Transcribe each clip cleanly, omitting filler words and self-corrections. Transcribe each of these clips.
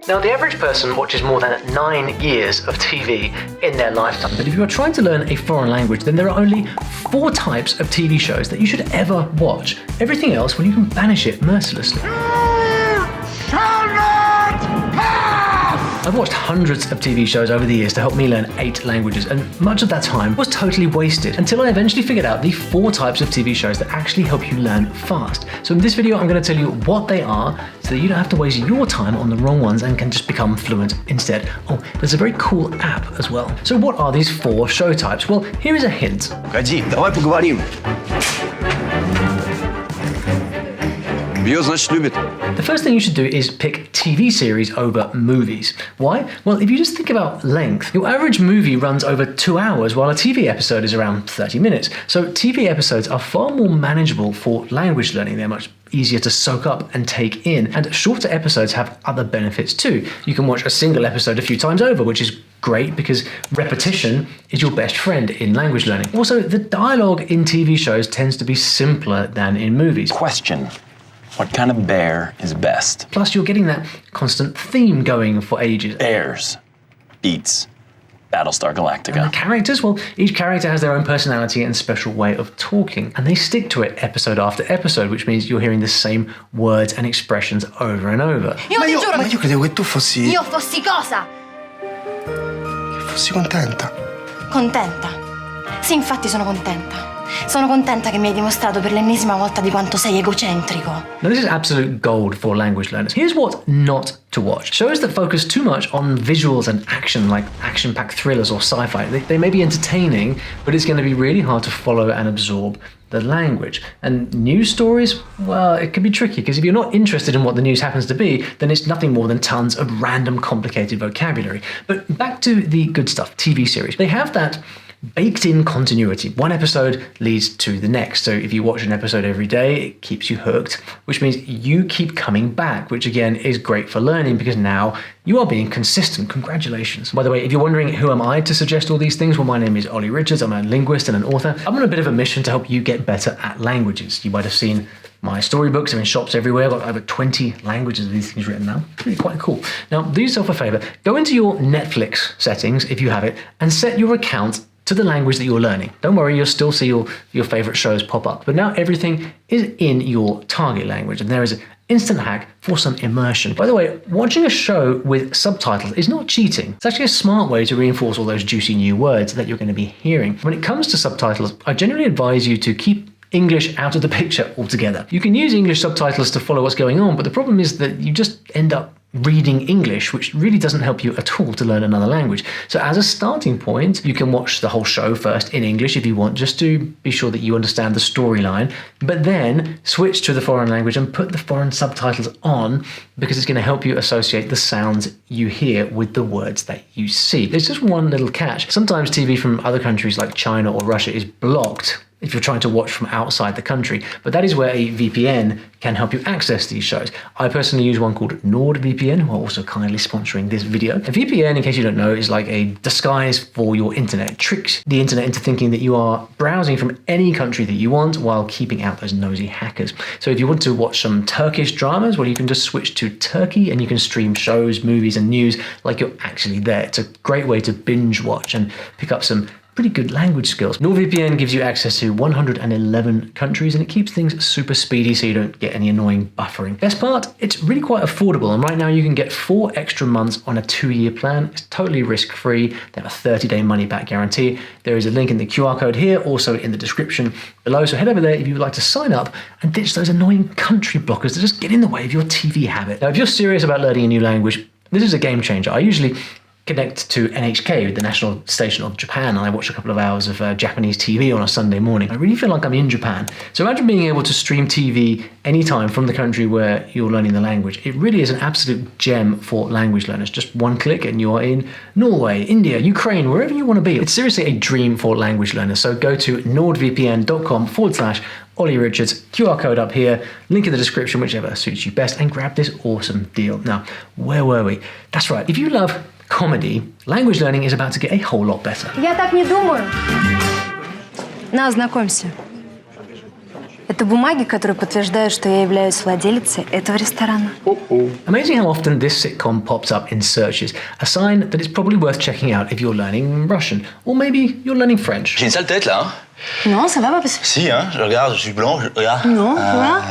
Now, the average person watches more than 9 years of TV in their lifetime. But if you are trying to learn a foreign language, then there are only 4 types of TV shows that you should ever watch. Everything else, well, you can banish it mercilessly. I've watched hundreds of TV shows over the years to help me learn 8 languages, and much of that time was totally wasted until I eventually figured out the 4 types of TV shows that actually help you learn fast. So in this video, I'm going to tell you what they are so that you don't have to waste your time on the wrong ones and can just become fluent instead. Oh, there's a very cool app as well. So what are these 4 show types? Well, here is a hint. Погоди, давай поговорим. Бьет, значит, любит. The first thing you should do is pick TV series over movies. Why? Well, if you just think about length, your average movie runs over 2 hours while a TV episode is around 30 minutes. So TV episodes are far more manageable for language learning. They're much easier to soak up and take in. And shorter episodes have other benefits too. You can watch a single episode a few times over, which is great because repetition is your best friend in language learning. Also, the dialogue in TV shows tends to be simpler than in movies. Question. What kind of bear is best? Plus, you're getting that constant theme going for ages. Bears beats Battlestar Galactica. And the characters, well, each character has their own personality and special way of talking, and they stick to it episode after episode, which means you're hearing the same words and expressions over and over. Ma io credevo che tu fossi... Io fossi cosa? Che fossi contenta. Contenta? Sì, infatti sono contenta. Sono contenta che mi hai dimostrato per l'ennesima volta di quanto sei egocentrico. Now, this is absolute gold for language learners. Here's what not to watch. Shows that focus too much on visuals and action, like action-packed thrillers or sci-fi. They may be entertaining, but it's going to be really hard to follow and absorb the language. And news stories, well, it can be tricky because if you're not interested in what the news happens to be, then it's nothing more than tons of random, complicated vocabulary. But back to the good stuff, TV series. They have that baked-in continuity. One episode leads to the next. So if you watch an episode every day, it keeps you hooked, which means you keep coming back, which again is great for learning because now you are being consistent. Congratulations. By the way, if you're wondering who am I to suggest all these things, well, my name is Olly Richards. I'm a linguist and an author. I'm on a bit of a mission to help you get better at languages. You might have seen my storybooks are in shops everywhere. I've got over 20 languages of these things written now. Really quite cool. Now, do yourself a favor. Go into your Netflix settings, if you have it, and set your account to the language that you're learning. Don't worry, you'll still see your favorite shows pop up. But now everything is in your target language, and there is an instant hack for some immersion. By the way, watching a show with subtitles is not cheating. It's actually a smart way to reinforce all those juicy new words that you're going to be hearing. When it comes to subtitles, I generally advise you to keep English out of the picture altogether. You can use English subtitles to follow what's going on, but the problem is that you just end up reading English, which really doesn't help you at all to learn another language. So as a starting point, you can watch the whole show first in English if you want, just to be sure that you understand the storyline, but then switch to the foreign language and put the foreign subtitles on because it's going to help you associate the sounds you hear with the words that you see. There's just one little catch. Sometimes TV from other countries like China or Russia is blocked if you're trying to watch from outside the country. But that is where a VPN can help you access these shows. I personally use one called NordVPN, who are also kindly sponsoring this video. A VPN, in case you don't know, is like a disguise for your internet. It tricks the internet into thinking that you are browsing from any country that you want while keeping out those nosy hackers. So if you want to watch some Turkish dramas, well, you can just switch to Turkey and you can stream shows, movies, and news like you're actually there. It's a great way to binge watch and pick up some pretty good language skills. NordVPN gives you access to 111 countries and it keeps things super speedy so you don't get any annoying buffering. Best part, it's really quite affordable, and right now you can get 4 extra months on a 2-year plan. It's totally risk-free. They have a 30-day money-back guarantee. There is a link in the QR code here, also in the description below, so head over there if you would like to sign up and ditch those annoying country blockers that just get in the way of your TV habit. Now, if you're serious about learning a new language, this is a game changer. I usually connect to NHK, the national station of Japan, and I watch a couple of hours of Japanese TV on a Sunday morning. I really feel like I'm in Japan. So imagine being able to stream TV anytime from the country where you're learning the language. It really is an absolute gem for language learners. Just one click and you are in Norway, India, Ukraine, wherever you want to be. It's seriously a dream for language learners. So go to nordvpn.com/Olly Richards, QR code up here, link in the description, whichever suits you best, and grab this awesome deal. Now, where were we? That's right, if you love comedy, language learning is about to get a whole lot better. Я так не думаю. На, знакомься. Это бумаги, которые подтверждают, что я являюсь владелицей этого ресторана. Amazing how often this sitcom pops up in searches, a sign that it's probably worth checking out if you're learning Russian, or maybe you're learning French. J'ai une sale tête là, hein? Non, ça va pas parce que... Si, hein, je regarde, je suis blanc, regarde. Non, toi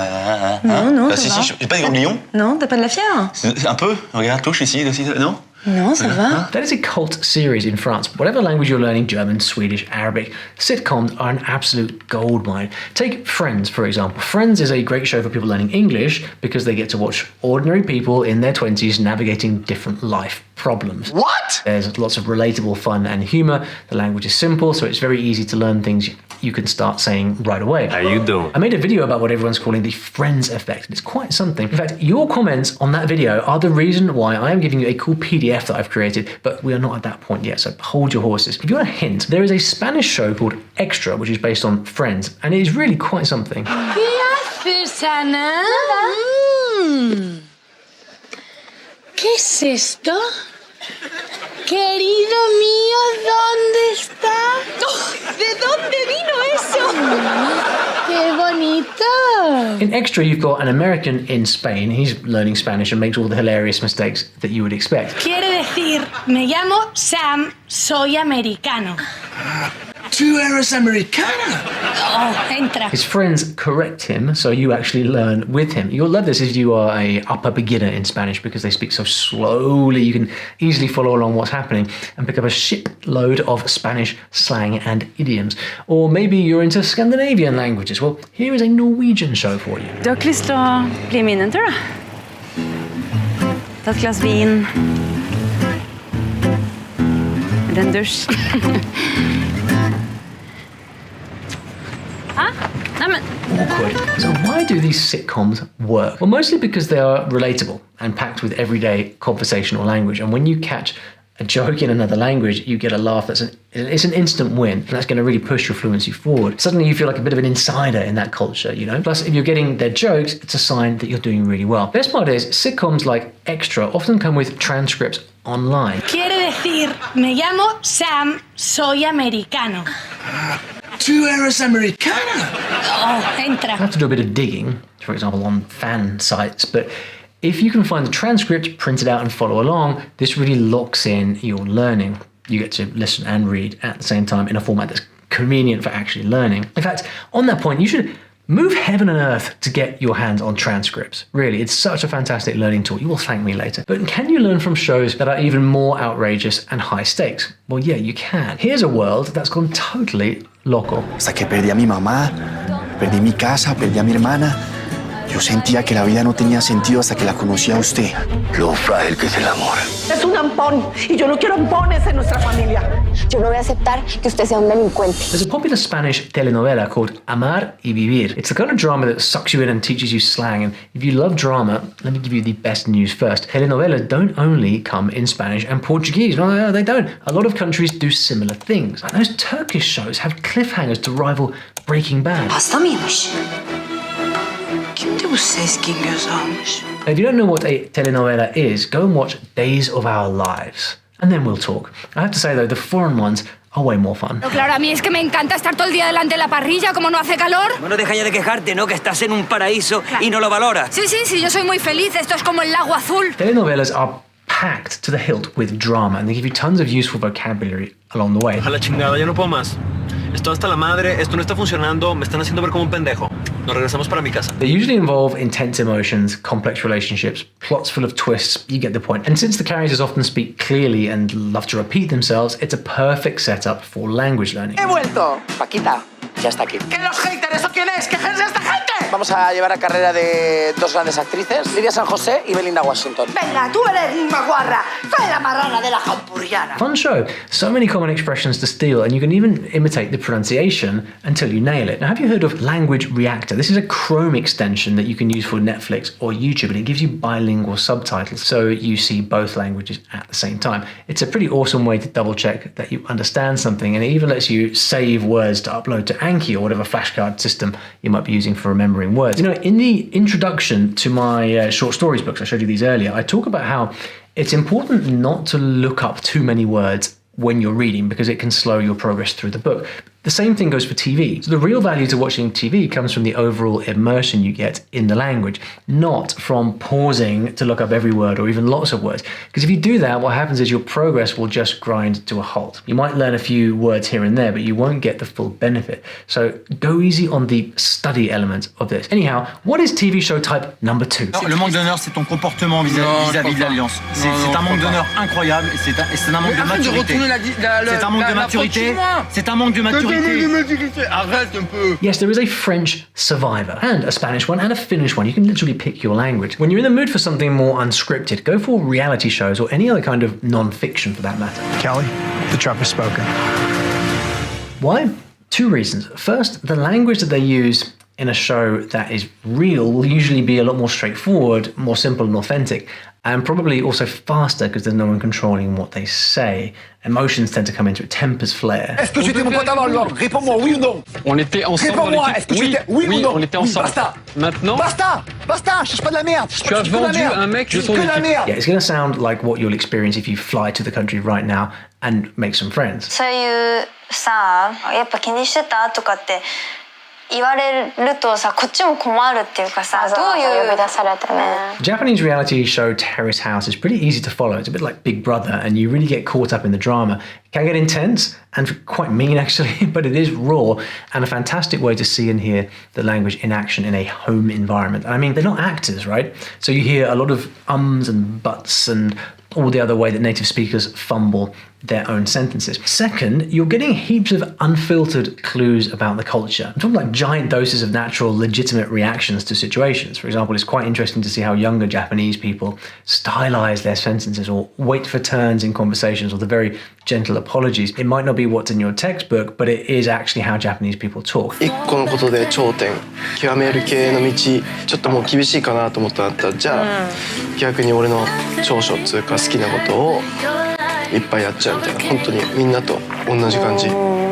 Non, Bah, ça si, va. si, j'ai pas des ganglions. Non, t'as pas de la fièvre? Un peu, regarde, touche ici, non? Non, ça va. That is a cult series in France. Whatever language you're learning, German, Swedish, Arabic, sitcoms are an absolute goldmine. Take Friends, for example. Friends is a great show for people learning English because they get to watch ordinary people in their 20s navigating different life problems. What? There's lots of relatable fun and humor. The language is simple, so it's very easy to learn things you can start saying right away. How you doing? I made a video about what everyone's calling the Friends effect. It's quite something. In fact, your comments on that video are the reason why I am giving you a cool PDF that I've created, but we are not at that point yet, so hold your horses. If you want a hint, there is a Spanish show called Extra, which is based on Friends, and it is really quite something. ¿Qué haces, Ana? ¿Qué es esto? Querido mío, ¿dónde está? ¿De dónde vino eso? ¡Qué bonito! In Extra, you've got an American in Spain. He's learning Spanish and makes all the hilarious mistakes that you would expect. Quiere decir, me llamo Sam, soy americano. Tú eres americana. Oh, entra. His friends correct him, so you actually learn with him. You'll love this if you are a upper beginner in Spanish because they speak so slowly. You can easily follow along what's happening and pick up a shipload of Spanish slang and idioms. Or maybe you're into Scandinavian languages. Well, here is a Norwegian show for you. Du har ikke lyst til å bli min en tur, da? Ta et glass vin. Eller en dusj. Awkward. So why do these sitcoms work? Well, mostly because they are relatable and packed with everyday conversational language. And when you catch a joke in another language, you get a laugh it's an instant win, and that's going to really push your fluency forward. Suddenly you feel like a bit of an insider in that culture, you know? Plus, if you're getting their jokes, it's a sign that you're doing really well. Best part is, sitcoms like Extra often come with transcripts online. Quiere decir, me llamo Sam, soy americano. Tú eres americana. Oh, entra. I have to do a bit of digging, for example, on fan sites, but if you can find the transcript, print it out and follow along, this really locks in your learning. You get to listen and read at the same time in a format that's convenient for actually learning. In fact, on that point, you should move heaven and earth to get your hands on transcripts. Really, it's such a fantastic learning tool. You will thank me later. But can you learn from shows that are even more outrageous and high stakes? Well, yeah, you can. Here's a world that's gone totally loco. Hasta que perdí a mi mamá, perdí mi casa, perdí a mi hermana. Yo sentía que la vida no tenía sentido hasta que la conocí a usted. Lo frágil que es el amor. Es un ampón y yo no quiero ampones en nuestra familia. Yo no voy a aceptar que usted sea un delincuente. There's a popular Spanish telenovela called Amar y Vivir. It's the kind of drama that sucks you in and teaches you slang. And if you love drama, let me give you the best news first. Telenovelas don't only come in Spanish and Portuguese. No, they don't. A lot of countries do similar things. Like those Turkish shows have cliffhangers to rival Breaking Bad. Hasta mıymış? Kimdi bu ses kim göz almış? If you don't know what a telenovela is, go and watch Days of Our Lives. And then we'll talk. I have to say though, the foreign ones are way more fun. Pero claro, a mí es que me encanta estar todo el día delante de la parrilla, como no hace calor. Bueno, deja ya de quejarte, ¿no? Que estás en un paraíso y no lo valoras. Sí, yo soy muy feliz. Esto es como el lago azul. Telenovelas are packed to the hilt with drama, and they give you tons of useful vocabulary along the way. A la chingada, ya no puedo más. Estoy hasta la madre, esto no está funcionando, me están haciendo ver como un pendejo. Nos regresamos para mi casa. They usually involve intense emotions, complex relationships, plots full of twists, you get the point. And since the characters often speak clearly and love to repeat themselves, it's a perfect setup for language learning. He vuelto. Paquita, ya está aquí. ¿Qué los haters? ¿Eso quién es? ¿Qué es esta gente? Vamos a llevar a carrera de dos grandes actrices, Lidia San José y Belinda Washington. Venga, tú eres una guarra. Soy la marrana de la campuriana. Fun show. So many common expressions to steal, and you can even imitate the pronunciation until you nail it. Now, have you heard of Language Reactor? This is a Chrome extension that you can use for Netflix or YouTube, and it gives you bilingual subtitles, so you see both languages at the same time. It's a pretty awesome way to double check that you understand something, and it even lets you save words to upload to Anki or whatever flashcard system you might be using for remembering words. You know, in the introduction to my short stories books, I showed you these earlier, I talk about how it's important not to look up too many words when you're reading because it can slow your progress through the book. The same thing goes for TV. So the real value to watching TV comes from the overall immersion you get in the language, not from pausing to look up every word or even lots of words. Because if you do that, what happens is your progress will just grind to a halt. You might learn a few words here and there, but you won't get the full benefit. So go easy on the study element of this. Anyhow, what is TV show type number 2? Non, le manque d'honneur, c'est ton comportement vis-à-vis de l'Alliance. C'est un manque d'honneur incroyable et c'est un manque de maturité. C'est un manque de maturité. C'est un manque de maturité. Arrête un peu. Yes, there is a French survivor and a Spanish one and a Finnish one. You can literally pick your language. When you're in the mood for something more unscripted, go for reality shows or any other kind of non-fiction for that matter. Kelly, the trap has spoken. Why? 2 reasons. First, the language that they use in a show that is real will usually be a lot more straightforward, more simple and authentic, and probably also faster because there's no one controlling what they say. Emotions tend to come into it, tempers flare. Est-ce que tu étais mon pote avant, Lord? Réponds-moi, oui ou non? On était ensemble. Réponds-moi, est-ce que tu étais... Oui ou non? On était ensemble. Basta. Maintenant. Basta, cherche pas de la merde. Tu as vendu un mec de ton équipe. Yeah, it's going to sound like what you'll experience if you fly to the country right now and make some friends. そういうさ、やっぱ気にしてたとかって言われるとさ、こっちも困るっていうかさ、どういう呼び出されてね。Japanese reality show Terrace House is pretty easy to follow. It's a bit like Big Brother, and you really get caught up in the drama. It can get intense and quite mean actually, but it is raw and a fantastic way to see and hear the language in action in a home environment. I mean, they're not actors, right? So you hear a lot of ums and buts and all the other way that native speakers fumble their own sentences. Second, you're getting heaps of unfiltered clues about the culture. I'm talking like giant doses of natural, legitimate reactions to situations. For example, it's quite interesting to see how younger Japanese people stylize their sentences or wait for turns in conversations or the very gentle apologies. It might not be what's in your textbook, but it is actually how Japanese people talk. 1個のことで頂点極める系の道ちょっともう厳しいかなと思ったんだったらじゃあ逆に俺の長所っていうか好きなことをいっぱいやっちゃうみたいな本当にみんなと同じ感じ。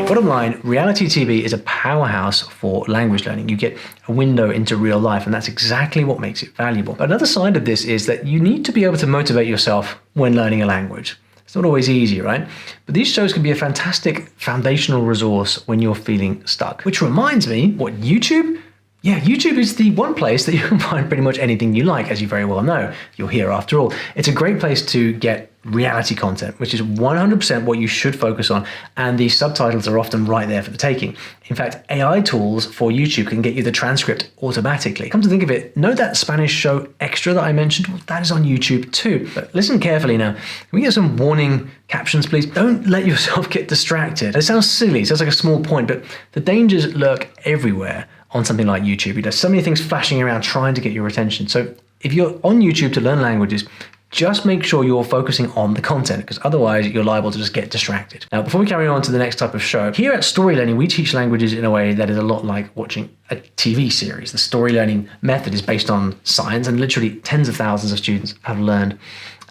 Bottom line, reality TV is a powerhouse for language learning. You get a window into real life, and that's exactly what makes it valuable. But another side of this is that you need to be able to motivate yourself when learning a language. It's not always easy, right? But these shows can be a fantastic foundational resource when you're feeling stuck. Which reminds me, what, YouTube? Yeah, YouTube is the one place that you can find pretty much anything you like, as you very well know. You're here after all. It's a great place to get reality content, which is 100% what you should focus on, and the subtitles are often right there for the taking. In fact, AI tools for YouTube can get you the transcript automatically. Come to think of it, know that Spanish show Extra that I mentioned? Well, that is on YouTube too. But listen carefully now. Can we get some warning captions, please? Don't let yourself get distracted. It sounds silly, it sounds like a small point, but the dangers lurk everywhere on something like YouTube. There's so many things flashing around trying to get your attention. So if you're on YouTube to learn languages, just make sure you're focusing on the content, because otherwise you're liable to just get distracted. Now, before we carry on to the next type of show, here at Story Learning, we teach languages in a way that is a lot like watching a TV series. The story learning method is based on science, and literally tens of thousands of students have learned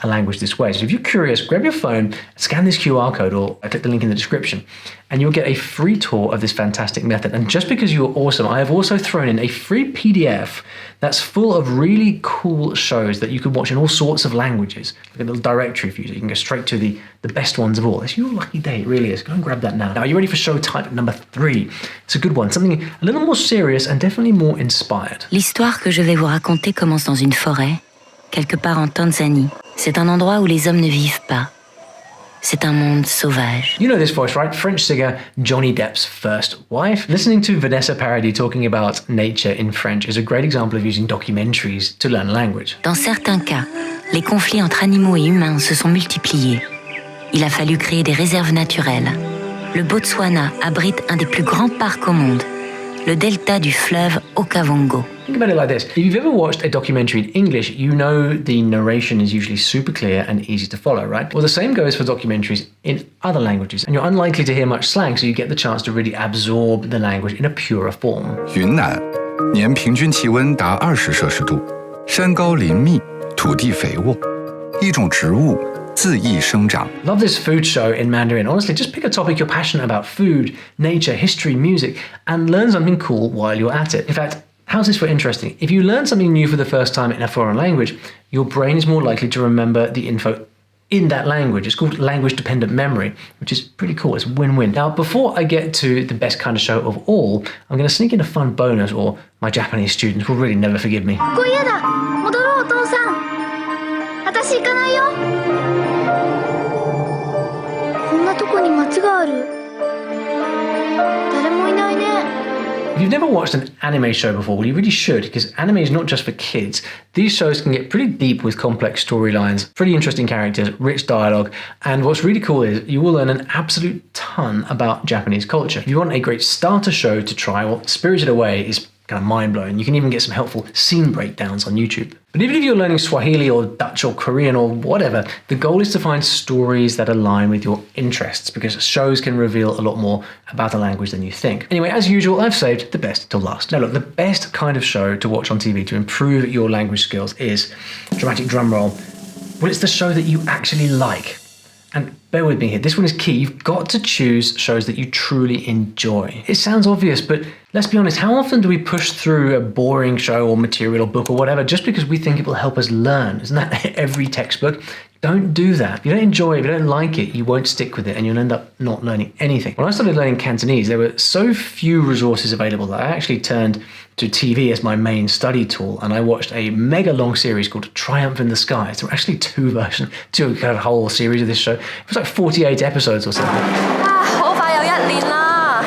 a language this way. So if you're curious, grab your phone, scan this QR code, or click the link in the description, and you'll get a free tour of this fantastic method. And just because you're awesome, I have also thrown in a free PDF that's full of really cool shows that you can watch in all sorts of languages. Like a little directory for you, so you can go straight to the best ones of all. It's your lucky day, it really is. Go and grab that now. Now, are you ready for show type number 3? It's a good one, something a little more serious and definitely more inspired. L'histoire que je vais vous raconter commence dans une forêt, quelque part en Tanzanie. C'est un endroit où les hommes ne vivent pas. C'est un monde sauvage. You know this voice, right? French singer Johnny Depp's first wife. Listening to Vanessa Paradis talking about nature in French is a great example of using documentaries to learn a language. Dans certains cas, les conflits entre animaux et humains se sont multipliés. Il a fallu créer des réserves naturelles. Le Botswana abrite un des plus grands parcs au monde, le delta du fleuve Okavango. Think about it like this. If you've ever watched a documentary in English, you know the narration is usually super clear and easy to follow, right? Well, the same goes for documentaries in other languages, and you're unlikely to hear much slang, so you get the chance to really absorb the language in a purer form. 云南年平均气温达20摄氏度，山高林密，土地肥沃，一种植物恣意生长。 Love this food show in Mandarin. Honestly, just pick a topic you're passionate about: food, nature, history, music, and learn something cool while you're at it. In fact, how's this for interesting? If you learn something new for the first time in a foreign language, your brain is more likely to remember the info in that language. It's called language dependent memory, which is pretty cool. It's win-win. Now, before I get to the best kind of show of all, I'm going to sneak in a fun bonus, or my Japanese students will really never forgive me. ここ嫌だ。戻ろうお父さん。私行かないよ。こんなとこに街がある。誰もいないね。If you've never watched an anime show before, well, you really should, because anime is not just for kids. These shows can get pretty deep with complex storylines, pretty interesting characters, rich dialogue, and what's really cool is you will learn an absolute ton about Japanese culture. If you want a great starter show to try, well, Spirited Away is kind of mind-blowing. You can even get some helpful scene breakdowns on YouTube. But even if you're learning Swahili or Dutch or Korean or whatever, the goal is to find stories that align with your interests, because shows can reveal a lot more about a language than you think. Anyway, as usual, I've saved the best till last. Now look, the best kind of show to watch on TV to improve your language skills is, dramatic drum roll, well, it's the show that you actually like. And bear with me here, this one is key. You've got to choose shows that you truly enjoy. It sounds obvious, but let's be honest, how often do we push through a boring show or material or book or whatever just because we think it will help us learn? Isn't that every textbook? Don't do that. If you don't enjoy it, if you don't like it, you won't stick with it and you'll end up not learning anything. When I started learning Cantonese, there were so few resources available that I actually turned to TV as my main study tool, and I watched a mega long series called Triumph in the Skies. There were actually two kind of whole series of this show. It was like 48 episodes or something. 好快又1年啦，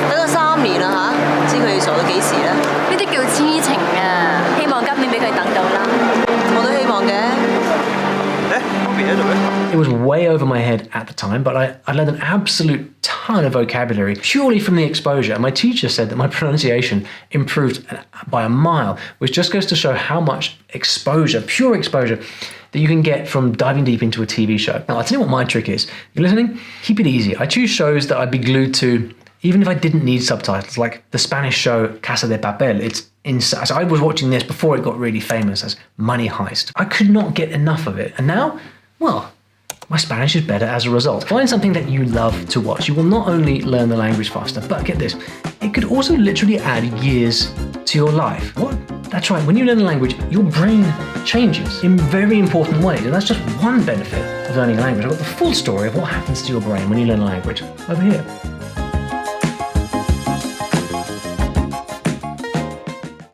等咗3年啦吓，唔知佢傻到幾時咧？呢啲叫痴情啊！希望今年俾佢等到啦，我都希望嘅。 It was way over my head at the time, but I learned an absolute ton of vocabulary purely from the exposure. And my teacher said that my pronunciation improved by a mile, which just goes to show how much exposure, pure exposure, that you can get from diving deep into a TV show. Now, I'll tell you what my trick is. If you're listening, keep it easy. I choose shows that I'd be glued to even if I didn't need subtitles, like the Spanish show Casa de Papel. It's insane. So I was watching this before it got really famous as Money Heist. I could not get enough of it. And now, well, my Spanish is better as a result. Find something that you love to watch. You will not only learn the language faster, but get this, it could also literally add years to your life. What? That's right, when you learn a language, your brain changes in very important ways. And that's just one benefit of learning a language. I've got the full story of what happens to your brain when you learn a language over here.